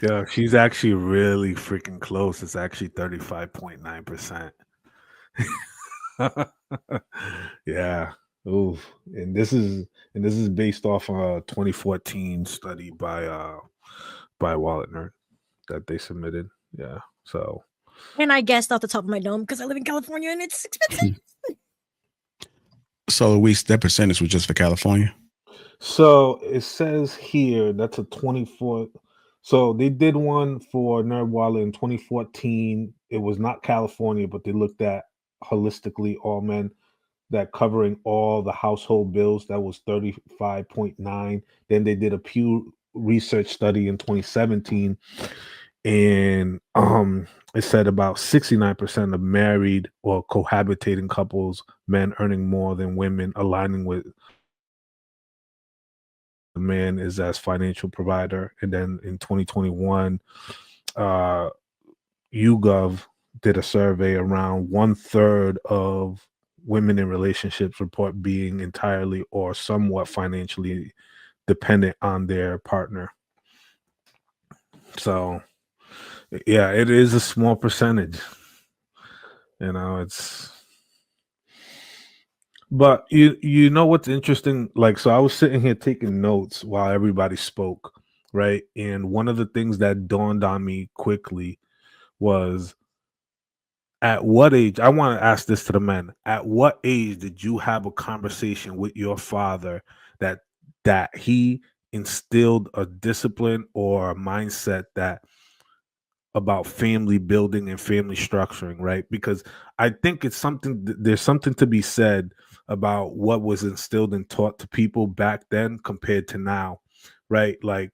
Yeah, she's actually really freaking close. It's actually 35.9%. Yeah. Ooh. And this is based off a 2014 study by Wallner that they submitted. Yeah. So And I guessed off the top of my dome because I live in California and it's expensive. So Luis, that percentage was just for California. it says here that's a 24. So they did one for NerdWallet in 2014. It was not California, but they looked at holistically all men that covering all the household bills. That was 35.9. Then they did a Pew Research study in 2017, and it said about 69% of married or cohabitating couples, men earning more than women, aligning with the man is as financial provider. And then in 2021, uh, YouGov did a survey. Around one third of women in relationships report being entirely or somewhat financially dependent on their partner. So, yeah, it is a small percentage. It's but you know what's interesting? Like, so I was sitting here taking notes while everybody spoke, right? And one of the things that dawned on me quickly was, at what age, I want to ask this to the men, at what age did you have a conversation with your father that he instilled a discipline or a mindset that about family building and family structuring, right? Because I think it's something, there's something to be said about what was instilled and taught to people back then compared to now, right? Like,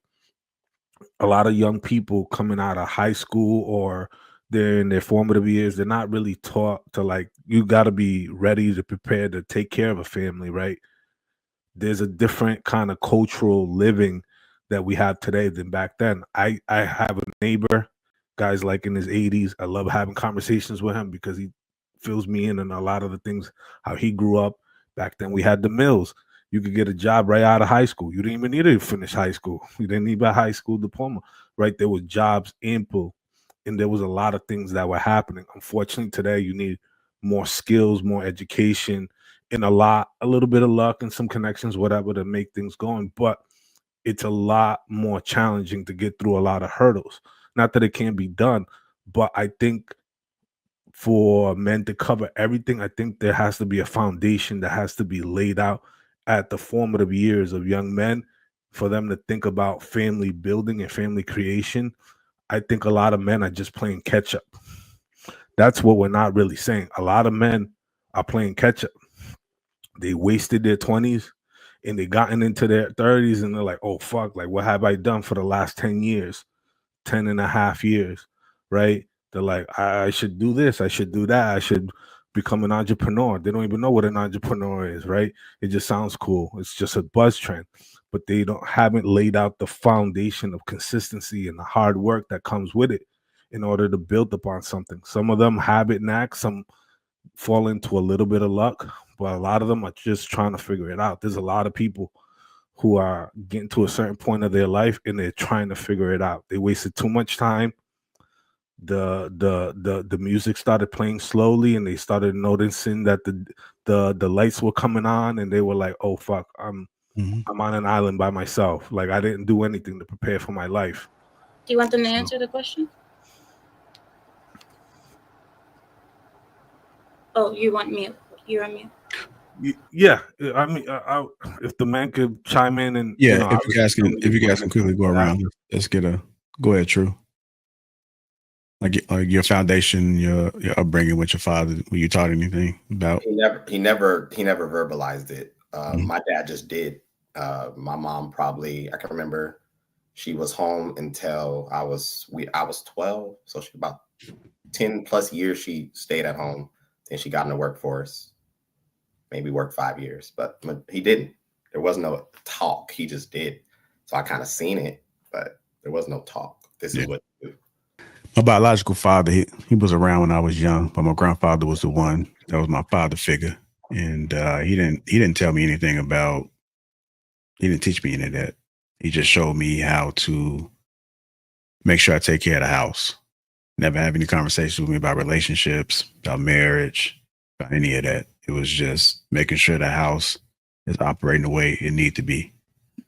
a lot of young people coming out of high school or they're in their formative years, they're not really taught to, like, you got to be ready to prepare to take care of a family, right? There's a different kind of cultural living that we have today than back then. I have a neighbor, guy's like in his 80s. I love having conversations with him because he fills me in on a lot of the things how he grew up. Back then we had the mills. You could get a job right out of high school. You didn't even need to finish high school. You didn't need a high school diploma, right? There was jobs ample, and there was a lot of things that were happening. Unfortunately, today you need more skills, more education, and a little bit of luck and some connections, whatever, to make things going. But it's a lot more challenging to get through a lot of hurdles. Not that it can't be done, but I think for men to cover everything, I think there has to be a foundation that has to be laid out at the formative years of young men for them to think about family building and family creation. I think a lot of men are just playing catch up. That's what we're not really saying. A lot of men are playing catch up. They wasted their 20s and they gotten into their 30s and they're like, oh fuck, like what have I done for the last 10 years, 10 and a half years, right? They're like, I should do this, I should do that, I should become an entrepreneur. They don't even know what an entrepreneur is, right? It just sounds cool. It's just a buzz trend. But they don't haven't laid out the foundation of consistency and the hard work that comes with it in order to build upon something. Some of them have it knack, some fall into a little bit of luck, but a lot of them are just trying to figure it out. There's a lot of people who are getting to a certain point of their life and they're trying to figure it out. They wasted too much time. The music started playing slowly and they started noticing that the lights were coming on and they were like, oh fuck, Mhm. I'm on an island by myself. Like I didn't do anything to prepare for my life. Do you want them to So answer the question? Oh, you want mute. You're on mute. yeah, I mean, if the man could chime in and Yeah, obviously tell me if you what guys he can thinks quickly go about that. around, let's get a go ahead, True. Like your foundation, your upbringing with your father. Were you taught anything about? He never verbalized it. Mhm. My dad just did. My mom probably, I can remember she was home until I was 12, so she about 10 plus years she stayed at home. Then she got in the workforce, maybe worked 5 years, but he didn't. There was no talk. He just did. So I kind of seen it, but there was no talk. This Yeah. is what you do. My biological father, he was around when I was young, but my grandfather was the one that was my father figure, and he didn't tell me anything about. He didn't teach me any of that. He just showed me how to make sure I take care of the house. Never have any conversations with me about relationships, about marriage, about any of that. It was just making sure the house is operating the way it needed to be.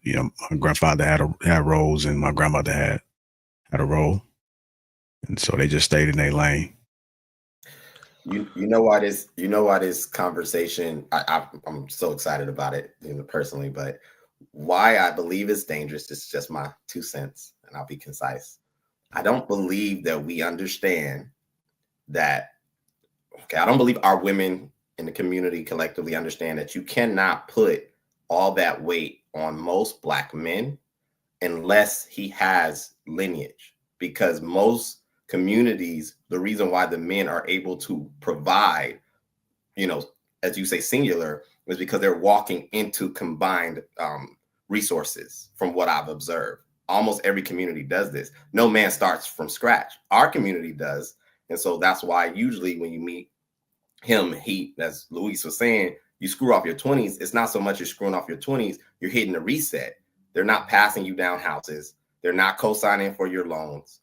You know, my grandfather had roles, and my grandmother had a role, and so they just stayed in their lane. You know why this conversation, I'm so excited about it, personally, but why I believe it's dangerous is just my 2 cents, and I'll be concise. I don't believe that we understand that. Okay, I don't believe our women in the community collectively understand that you cannot put all that weight on most Black men unless he has lineage, because most communities, the reason why the men are able to provide, as you say, singular, is because they're walking into combined resources. From what I've observed, almost every community does this. No man starts from scratch. Our community does. And so that's why usually when you meet him, as Luis was saying, you screw off your 20s. It's not so much you're screwing off your 20s, you're hitting a reset. They're not passing you down houses. They're not co-signing for your loans.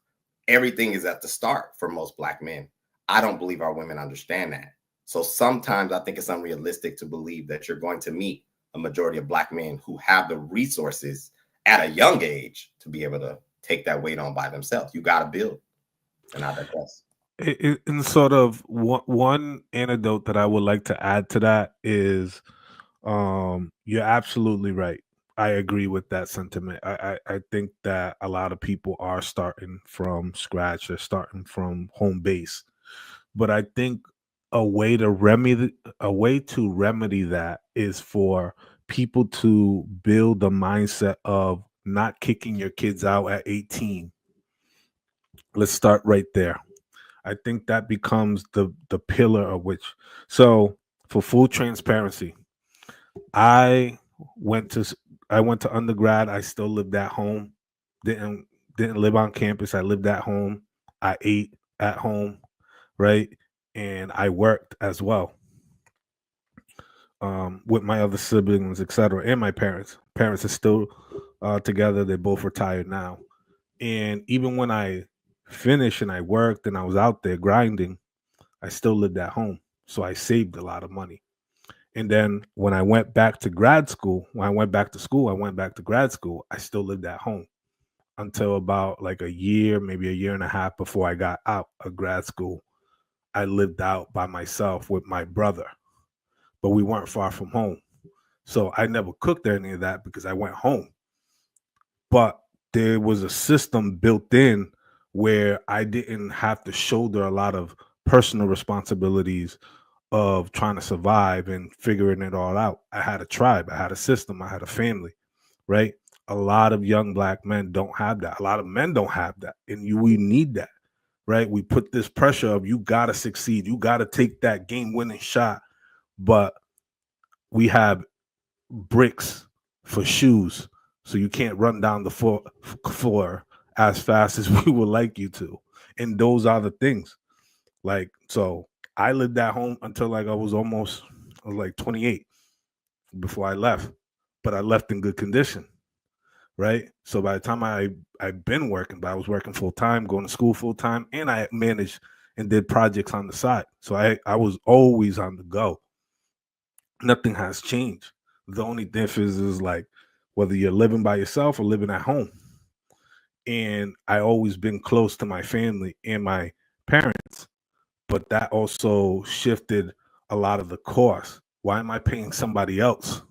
Everything is at the start for most Black men. I don't believe our women understand that. So sometimes I think it's unrealistic to believe that you're going to meet a majority of Black men who have the resources at a young age to be able to take that weight on by themselves. You got to build. And I digress. And sort of one anecdote that I would like to add to that is, you're absolutely right. I agree with that sentiment. I think that a lot of people are starting from scratch. They're starting from home base. But I think a way to remedy that is for people to build the mindset of not kicking your kids out at 18. Let's start right there. I think that becomes the pillar of which. So, for full transparency, I went to undergrad. I still lived at home. Didn't live on campus. I lived at home. I ate at home, right? And I worked as well, with my other siblings, etc., and my parents. Parents are still together. They're both retired now. And even when I finished and I worked and I was out there grinding, I still lived at home. So I saved a lot of money. And then when I went back to grad school, I went back to grad school, I still lived at home until about like a year, maybe a year and a half before I got out of grad school. I lived out by myself with my brother, but we weren't far from home. So I never cooked any of that because I went home. But there was a system built in where I didn't have to shoulder a lot of personal responsibilities of trying to survive and figuring it all out. I had a tribe, I had a system, I had a family, right? A lot of young Black men don't have that. A lot of men don't have that. And we need that, right? We put this pressure of you got to succeed. You got to take that game winning shot. But we have bricks for shoes. So you can't run down the floor as fast as we would like you to. And those are the things. Like, so I lived at home until I was like 28 before I left, but I left in good condition, right? So by the time I've been working, but I was working full time, going to school full time, and I managed and did projects on the side. So I was always on the go. Nothing has changed. The only difference is like whether you're living by yourself or living at home. And I always been close to my family and my parents, but that also shifted a lot of the cost. Why am I paying somebody else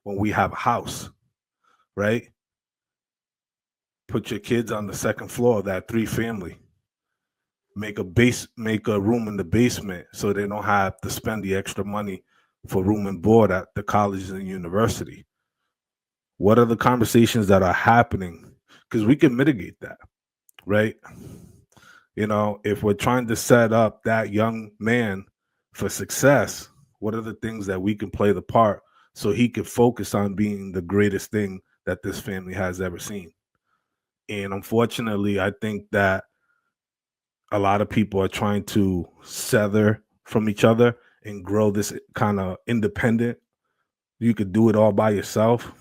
when we have a house, right? Put your kids on the second floor of that 3-family. Make a room in the basement so they don't have to spend the extra money for room and board at the college and university. What are the conversations that are happening? Because we can mitigate that, right? If we're trying to set up that young man for success, what are the things that we can play the part so he can focus on being the greatest thing that this family has ever seen? And unfortunately, I think that a lot of people are trying to sever from each other and grow this kind of independent. You could do it all by yourself.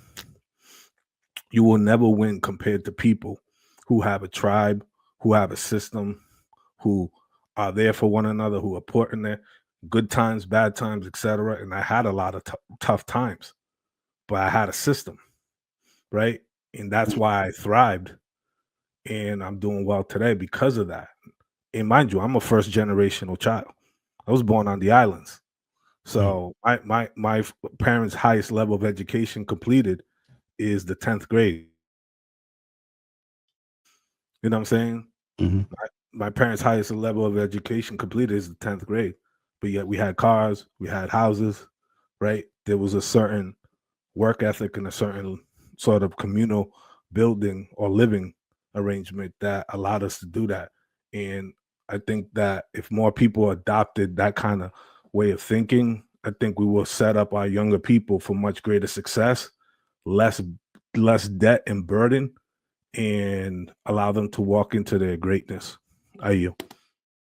You will never win compared to people who have a tribe, who have a system, who are there for one another, who are put in there, good times, bad times, etc. And I had a lot of tough times, but I had a system, right? And that's why I thrived, and I'm doing well today because of that. And mind you, I'm a first generational child. I was born on the islands. So my parents' highest level of education completed is the 10th grade. You know what I'm saying? hmm My parents' highest level of education completed is the 10th grade. But yet we had cars, we had houses, right? There was a certain work ethic and a certain sort of communal building or living arrangement that allowed us to do that. And I think that if more people adopted that kind of way of thinking, I think we will set up our younger people for much greater success, less less debt and burden, and allow them to walk into their greatness. I yield.